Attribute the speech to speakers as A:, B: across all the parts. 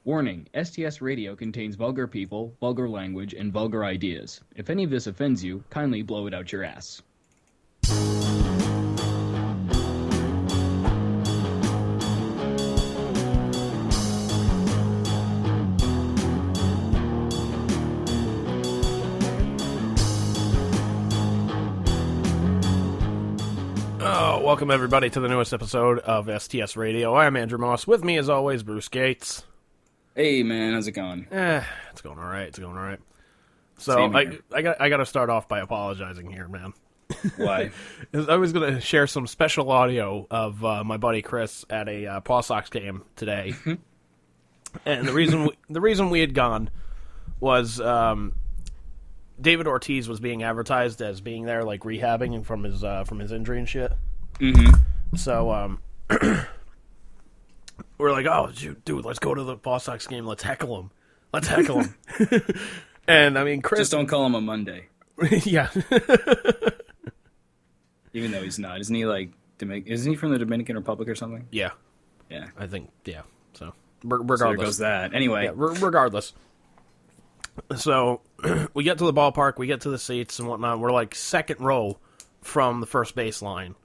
A: Warning, STS Radio contains vulgar people, vulgar language, and vulgar ideas. If any of this offends you, kindly blow it out your ass.
B: Welcome, everybody, to the newest episode of STS Radio. I'm Andrew Moss. With me, as always, Bruce Gates.
A: Hey, man, how's it going?
B: It's going all right. So, I got to start off by apologizing here, man.
A: Why?
B: I was going to share some special audio of my buddy Chris at a Paw Sox game today. And the reason we had gone was David Ortiz was being advertised as being there, like, rehabbing from his injury and shit.
A: Mm-hmm.
B: So, we're like, oh, dude, let's go to the Paw Sox game. Let's heckle him. And, I mean, Chris...
A: Just don't call him a Monday.
B: Yeah.
A: Even though he's not. Isn't he, like, isn't he from the Dominican Republic or something?
B: Yeah.
A: Yeah.
B: I think, yeah. So, regardless.
A: So there goes that. Anyway.
B: Yeah, regardless. So, we get to the ballpark, we get to the seats and whatnot, we're, like, second row from the first base line.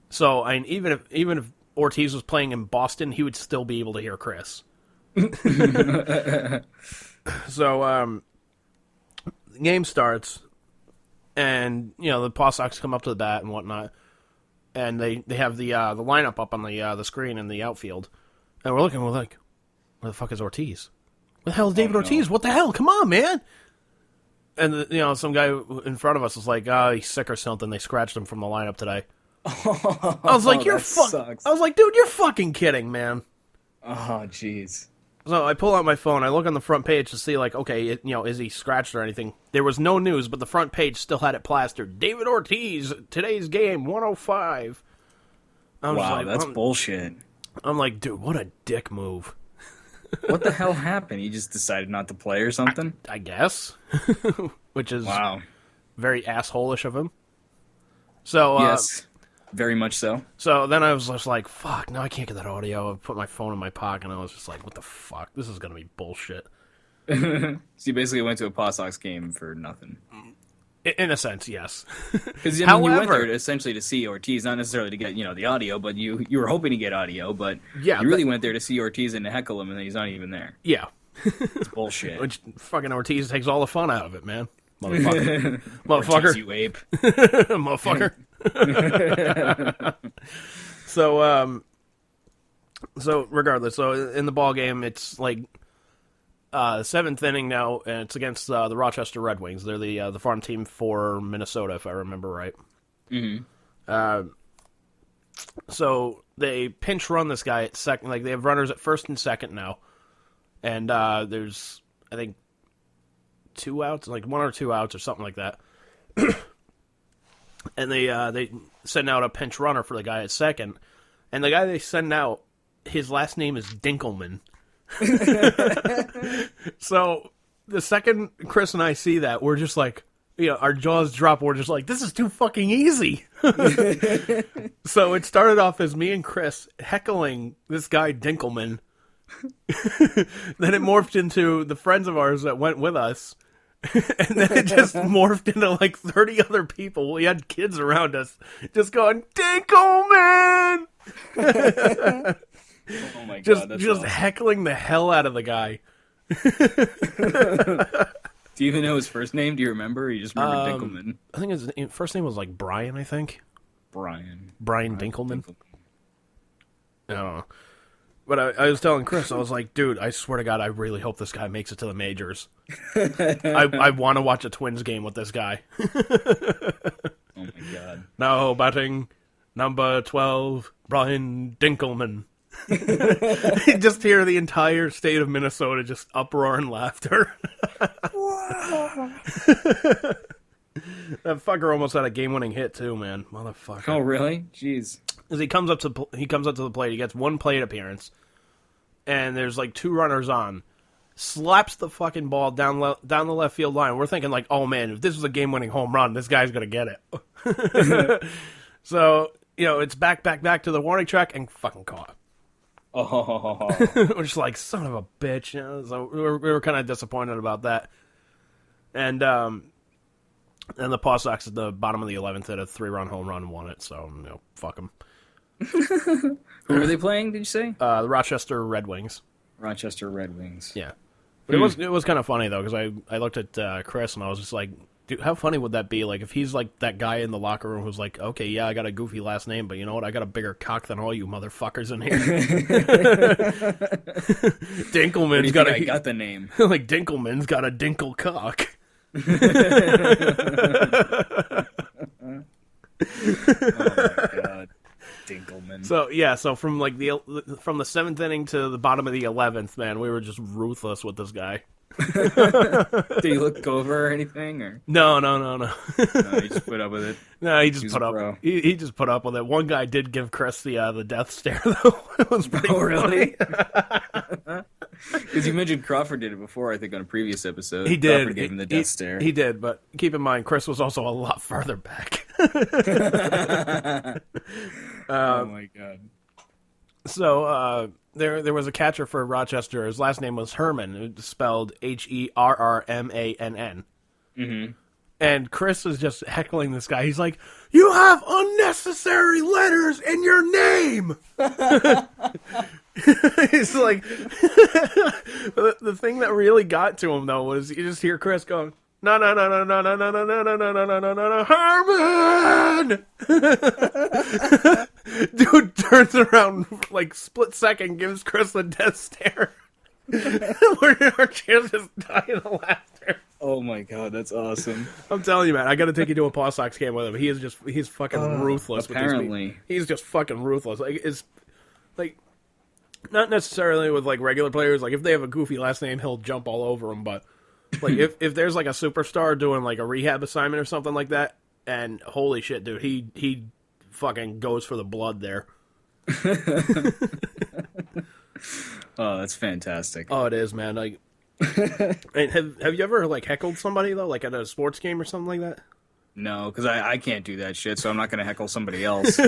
B: So, I mean, even if Ortiz was playing in Boston, he would still be able to hear Chris. So, the game starts, and, you know, the Paw Sox come up to the bat and whatnot, and they have the lineup up on the screen in the outfield, and we're like, where the fuck is Ortiz? Where the hell is David Ortiz? What the hell? Come on, man! And, you know, some guy in front of us was like, he's sick or something. They scratched him from the lineup today. I was like, I was like, dude, you're fucking kidding, man.
A: Oh, jeez.
B: So I pull out my phone. I look on the front page to see, like, okay, is he scratched or anything? There was no news, but the front page still had it plastered. David Ortiz, today's game, 105.
A: Wow, that's bullshit.
B: I'm like, dude, what a dick move.
A: What the hell happened? He just decided not to play or something?
B: I guess. Which is very asshole-ish of him. So,
A: yes. Very much so.
B: So then I was just like, fuck, no, I can't get that audio. I put my phone in my pocket, and I was just like, what the fuck? This is going to be bullshit.
A: So you basically went to a Paw Sox game for nothing.
B: In a sense, yes.
A: Because you went there essentially to see Ortiz, not necessarily to get, the audio, but you were hoping to get audio, but you really went there to see Ortiz and to heckle him, and he's not even there.
B: Yeah.
A: It's bullshit.
B: Which fucking Ortiz takes all the fun out of it, man. Motherfucker.
A: Ortiz, you ape.
B: Motherfucker. So regardless, so in the ball game, it's like seventh inning now, and it's against the Rochester Red Wings. They're the farm team for Minnesota, if I remember right.
A: Mm-hmm.
B: So they pinch run this guy at second. Like, they have runners at first and second now, and there's, I think, 2 outs, like 1 or 2 outs or something like that. And they send out a pinch runner for the guy at second. And the guy they send out, his last name is Dinkleman. So the second Chris and I see that, we're just like, our jaws drop. We're just like, this is too fucking easy. So it started off as me and Chris heckling this guy Dinkleman. Then it morphed into the friends of ours that went with us. And then it just morphed into like 30 other people. We had kids around us just going, Dinkleman!
A: Oh my God, that's
B: just
A: awesome.
B: Heckling the hell out of the guy.
A: Do you even know his first name? Do you remember? Or you just remember Dinkleman?
B: I think his first name was like Brian, I think.
A: Brian
B: Dinkleman. I don't know. But I was telling Chris, I was like, dude, I swear to God, I really hope this guy makes it to the majors. I want to watch a Twins game with this guy.
A: Oh my God.
B: Now batting number 12, Brian Dinkleman. Just hear the entire state of Minnesota just uproar and laughter. That fucker almost had a game-winning hit too, man. Motherfucker.
A: Oh really? Jeez.
B: Because he comes up to the plate, he gets one plate appearance, and there's like 2 runners on. Slaps the fucking ball down the left field line. We're thinking like, oh man, if this was a game-winning home run, this guy's gonna get it. So it's back to the warning track and fucking caught.
A: Oh.
B: We're just like, son of a bitch. You know? So we were kind of disappointed about that. And the Paw Sox at the bottom of the 11th hit a 3-run home run and won it. So, fuck them.
A: Who were they playing, did you say?
B: The Rochester Red Wings.
A: Rochester Red Wings.
B: Yeah. But it was kind of funny, though, because I looked at Chris and I was just like, dude, how funny would that be? Like, if he's like that guy in the locker room who's like, okay, yeah, I got a goofy last name, but you know what? I got a bigger cock than all you motherfuckers in here. Dinkleman's got
A: I got the name.
B: Like, Dinkleman's got a dinkle cock.
A: Oh my god. Dinkleman.
B: So from like from the 7th inning to the bottom of the 11th, man, we were just ruthless with this guy.
A: Did he look over or anything? Or
B: no.
A: No, he just put up with it.
B: No, he just put up. He just put up with it. One guy did give Chris the death stare though. It was pretty
A: really? Because you mentioned Crawford did it before, I think, on a previous episode.
B: He did.
A: Crawford gave him the death stare.
B: He did, but keep in mind, Chris was also a lot farther back.
A: Oh my god.
B: So there was a catcher for Rochester. His last name was Herman. It was spelled Herrmann.
A: Mm-hmm.
B: And Chris is just heckling this guy. He's like, "You have unnecessary letters in your name." He's like, the thing that really got to him though was you just hear Chris going, "No, Herman!" Dude turns around like split second, gives Chris the death stare. Our chance just dying of laughter.
A: Oh my god, that's awesome.
B: I'm telling you, man, I got to take you to a Paw Sox game with him. He's fucking ruthless.
A: Apparently,
B: he's just fucking ruthless. Like it's like not necessarily with like regular players. Like if they have a goofy last name, he'll jump all over them. But like if there's like a superstar doing like a rehab assignment or something like that, and holy shit, dude, he fucking goes for the blood there.
A: Oh, that's fantastic.
B: Oh, it is, man. Like, have you ever like heckled somebody though, like at a sports game or something like that?
A: No, because I can't do that shit, so I'm not going to heckle somebody else.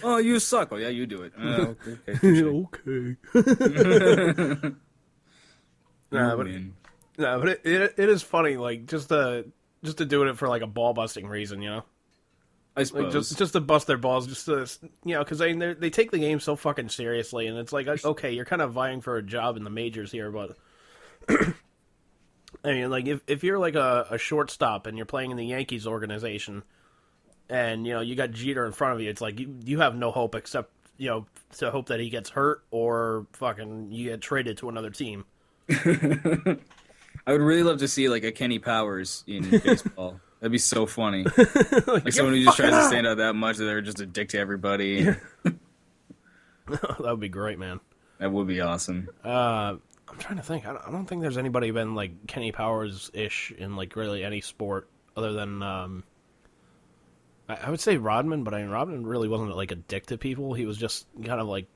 A: Oh, you suck. Oh, yeah, you do it.
B: Okay. But it is funny, like just to do it for like a ball busting reason, you know.
A: I suppose.
B: Like just to bust their balls, just to, you know, because they take the game so fucking seriously, and it's like, okay, you're kind of vying for a job in the majors here, but I mean, like if you're like a shortstop and you're playing in the Yankees organization, and you know you got Jeter in front of you, it's like you have no hope except you know to hope that he gets hurt or fucking you get traded to another team.
A: I would really love to see like a Kenny Powers in baseball. That'd be so funny. Like someone who just tries to stand out that much that they're just a dick to everybody.
B: Yeah. That would be great, man.
A: That would be awesome.
B: I'm trying to think. I don't think there's anybody been like Kenny Powers-ish in like really any sport other than I would say Rodman, but I mean Rodman really wasn't like a dick to people. He was just kind of like,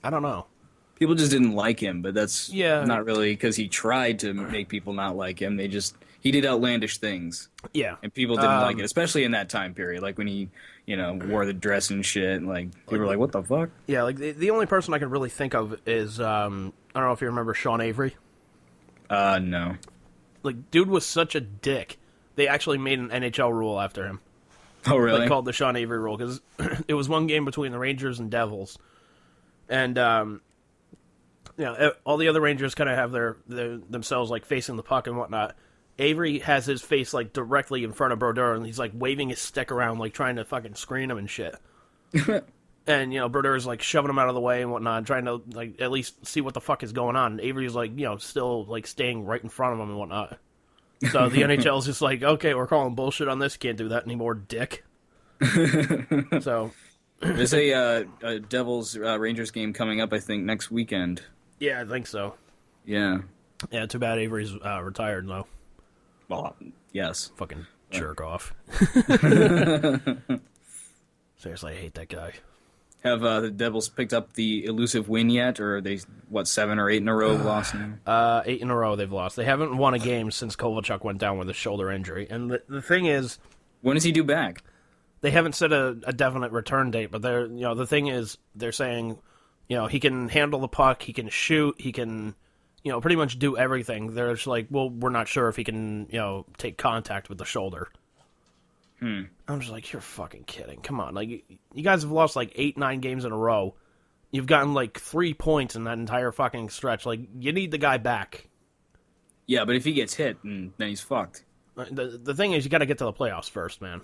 B: I don't know.
A: People just didn't like him, but that's not really because he tried to make people not like him. He did outlandish things.
B: Yeah.
A: And people didn't like it, especially in that time period. Like when he, you know, wore the dress and shit. Like, people were like, what the fuck?
B: Yeah, like the only person I can really think of is, I don't know if you remember Sean Avery.
A: No.
B: Like, dude was such a dick. They actually made an NHL rule after him.
A: Oh, really?
B: Like, called the Sean Avery rule, because it was one game between the Rangers and Devils. And, you know, all the other Rangers kind of have their themselves, like, facing the puck and whatnot. Avery has his face, like, directly in front of Brodeur, and he's, like, waving his stick around, like, trying to fucking screen him and shit. And, you know, Brodeur's, like, shoving him out of the way and whatnot, trying to, like, at least see what the fuck is going on. And Avery's, like, you know, still, like, staying right in front of him and whatnot. So the NHL's just like, okay, we're calling bullshit on this. Can't do that anymore, dick. So...
A: There's a Devils Rangers game coming up, I think, next weekend.
B: Yeah, I think so.
A: Yeah.
B: Yeah, too bad Avery's retired, though.
A: Well, yes.
B: Fucking jerk off. Seriously, I hate that guy.
A: Have the Devils picked up the elusive win yet, or are they, 7 or 8 in a row lost now?
B: 8 in a row they've lost. They haven't won a game since Kovalchuk went down with a shoulder injury. And the thing is...
A: When is he due back?
B: They haven't set a definite return date, but the thing is, they're saying You know, he can handle the puck, he can shoot, he can, you know, pretty much do everything. They're just like, well, we're not sure if he can, you know, take contact with the shoulder. I'm just like, you're fucking kidding. Come on. Like, you guys have lost like 8-9 games in a row. You've gotten like 3 points in that entire fucking stretch. Like, you need the guy back.
A: Yeah, but if he gets hit, then he's fucked.
B: The thing is, you got to get to the playoffs first, man.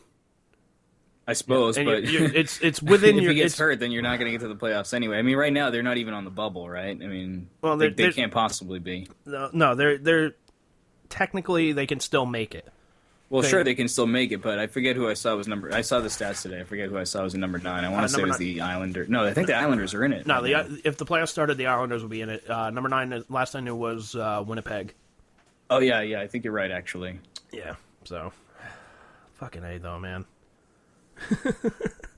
A: I suppose,
B: and
A: but
B: it's within
A: if
B: your.
A: he gets hurt, then you're not going to get to the playoffs anyway. I mean, right now they're not even on the bubble, right? I mean, well, they can't possibly be.
B: No, they're technically they can still make it.
A: Well, sure, they can still make it, but I forget who I saw was number. I saw the stats today. I forget who I saw was in number 9. I want to say it was the Islanders. No, I think the Islanders are in it.
B: No, if the playoffs started, the Islanders would be in it. Number 9, last I knew, was Winnipeg.
A: Oh yeah, I think you're right, actually.
B: Yeah. So, fucking A though, man.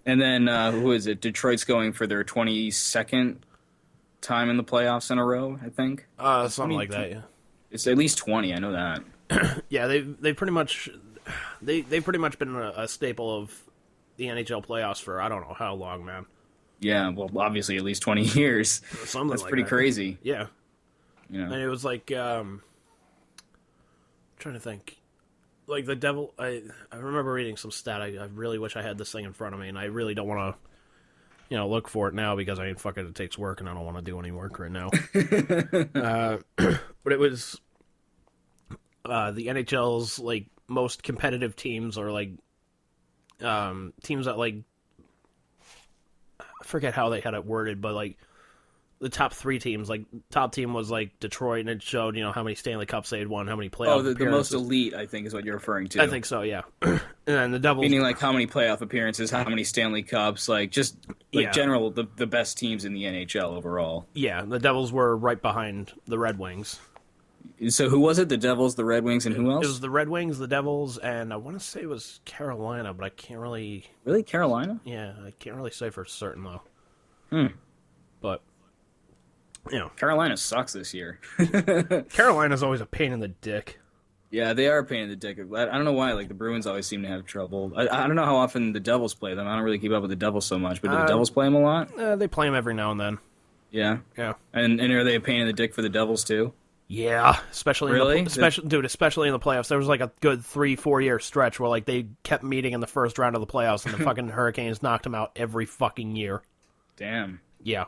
A: And then who is it? Detroit's going for their 22nd time in the playoffs in a row, I think.
B: Something like that. Yeah.
A: It's at least 20. I know that.
B: Yeah, they pretty much been a staple of the NHL playoffs for I don't know how long, man.
A: Yeah, well, obviously at least 20 years.
B: Something
A: That's
B: like
A: pretty
B: that.
A: crazy.
B: Yeah.
A: You know.
B: And it was like trying to think. Like the Devil, I remember reading some stat. I really wish I had this thing in front of me, and I really don't want to, look for it now because it takes work, and I don't want to do any work right now. But it was the NHL's like most competitive teams, or like teams that like I forget how they had it worded, but like the top 3 teams, like top team was like Detroit, and it showed how many Stanley Cups they had won, how many playoff
A: the most elite, I think, is what you're referring to.
B: I think so, yeah. And then the Devils,
A: meaning like how many playoff appearances, how many Stanley Cups, like just general the best teams in the NHL overall.
B: Yeah, the Devils were right behind the Red Wings.
A: So who was it? The Devils, the Red Wings, and who else?
B: It was the Red Wings, the Devils, and I want to say it was Carolina, but I can't really.
A: Really, Carolina?
B: Yeah, I can't really say for certain though. But. Carolina
A: sucks this year.
B: Carolina's always a pain in the dick.
A: Yeah, they are a pain in the dick. I don't know why. Like the Bruins always seem to have trouble. I don't know how often the Devils play them. I don't really keep up with the Devils so much. But do the Devils play them a lot?
B: They play them every now and then.
A: Yeah.
B: Yeah.
A: And are they a pain in the dick for the Devils too?
B: Yeah, especially
A: really,
B: especially in the playoffs. There was like a good 3-4 year stretch where like they kept meeting in the first round of the playoffs, and the fucking Hurricanes knocked them out every fucking year.
A: Damn.
B: Yeah.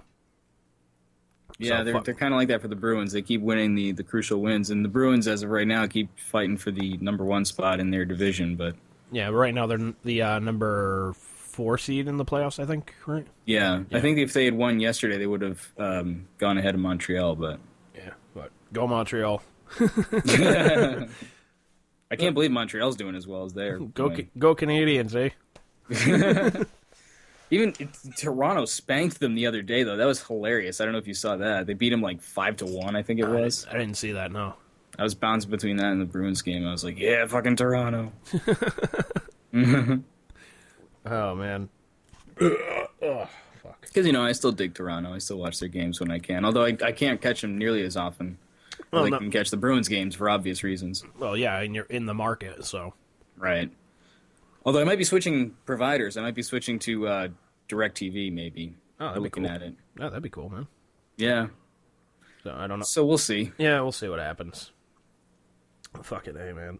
A: Yeah, they're kind of like that for the Bruins. They keep winning the crucial wins, and the Bruins, as of right now, keep fighting for the number 1 spot in their division. But
B: yeah, right now they're the number 4 seed in the playoffs, I think. Right?
A: Yeah, I think if they had won yesterday, they would have gone ahead of Montreal. But
B: go Montreal!
A: I can't believe Montreal's doing as well as they are.
B: Go Canadians, eh?
A: Even Toronto spanked them the other day, though. That was hilarious. I don't know if you saw that. They beat them like 5-1, I think it was.
B: I didn't see that, no.
A: I was bouncing between that and the Bruins game. I was like, yeah, fucking Toronto.
B: Oh, man. Oh, fuck.
A: Because, I still dig Toronto. I still watch their games when I can. Although I can't catch them nearly as often as I can catch the Bruins games for obvious reasons.
B: Well, yeah, and you're in the market, so.
A: Right. Although I might be switching providers. I might be switching to DirecTV, maybe.
B: Oh, that'd be cool.
A: At it.
B: Oh, that'd be cool, man.
A: Yeah.
B: So, I don't know.
A: So we'll see.
B: Yeah, we'll see what happens. Fucking A, man.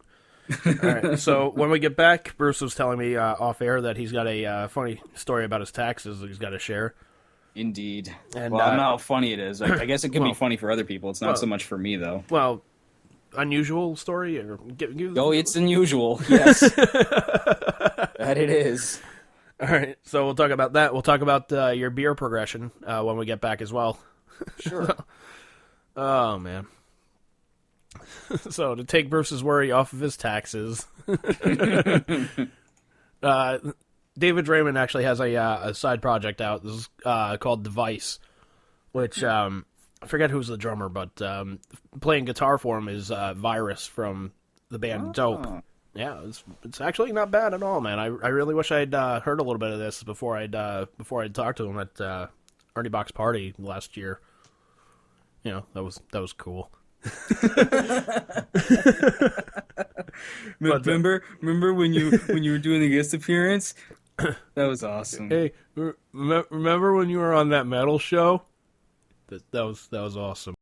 B: All right, so when we get back, Bruce was telling me off air that he's got a funny story about his taxes that he's got to share.
A: Indeed.
B: And,
A: well, I don't know how funny it is. I guess it can be funny for other people. It's not so much for me, though.
B: Well, unusual story? Or
A: it's unusual, yes. That it is.
B: All right, so we'll talk about that. We'll talk about your beer progression when we get back as well.
A: Sure.
B: Oh, man. So, to take Bruce's worry off of his taxes, David Draymond actually has a side project out. This is called Device, which I forget who's the drummer, but playing guitar for him is Virus from the band Dope. Yeah, it's actually not bad at all, man. I really wish I'd heard a little bit of this before I'd talked to him at Ernie Bach's party last year. That was cool.
A: Remember when you were doing the guest appearance? That was awesome.
B: Hey, remember when you were on that metal show? That was awesome.